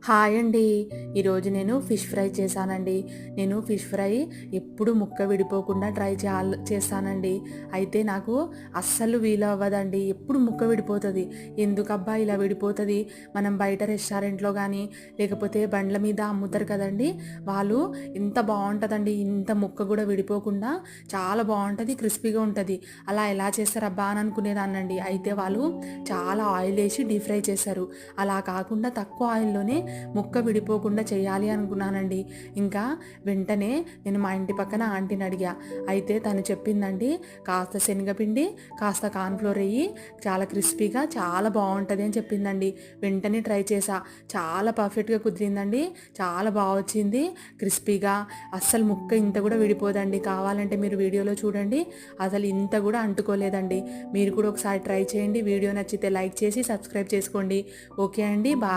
Hi అండి. ఈరోజు నేను ఫిష్ ఫ్రై చేశానండి. నేను ఫిష్ ఫ్రై ఎప్పుడు ముక్క విడిపోకుండా ట్రై చేస్తానండి. అయితే నాకు అస్సలు వీలవ్వదండి. ఎప్పుడు ముక్క విడిపోతుంది. ఎందుకబ్బా ఇలా విడిపోతుంది? మనం బయట రెస్టారెంట్లో కానీ లేకపోతే బండ్ల మీద అమ్ముతారు కదండి, వాళ్ళు ఎంత బాగుంటుందండి. ఇంత ముక్క కూడా విడిపోకుండా చాలా బాగుంటుంది, క్రిస్పీగా ఉంటుంది. అలా ఎలా చేస్తారబ్బా అని అనుకునేదాన్నండి. అయితే వాళ్ళు చాలా ఆయిల్ వేసి డీప్ ఫ్రై చేశారు. అలా కాకుండా తక్కువ ఆయిల్లోనే ముక్క విడిపోకుండా చేయాలి అనుకున్నానండి. ఇంకా వెంటనే నేను మా ఇంటి పక్కన ఆంటీని అడిగా. అయితే తను చెప్పిందండి, కాస్త శనగపిండి కాస్త కార్న్‌ఫ్లోర్ వేయి, చాలా క్రిస్పీగా చాలా బాగుంటుంది అని చెప్పిందండి. వెంటనే ట్రై చేసా. చాలా పర్ఫెక్ట్గా కుదిరిందండి. చాలా బాగా వచ్చింది క్రిస్పీగా. అస్సలు ముక్క ఇంత కూడా విడిపోదండి. కావాలంటే మీరు వీడియోలో చూడండి, అసలు ఇంత కూడా అంటుకోలేదండి. మీరు కూడా ఒకసారి ట్రై చేయండి. వీడియో నచ్చితే లైక్ చేసి సబ్స్క్రైబ్ చేసుకోండి. ఓకే అండి. బాయ్.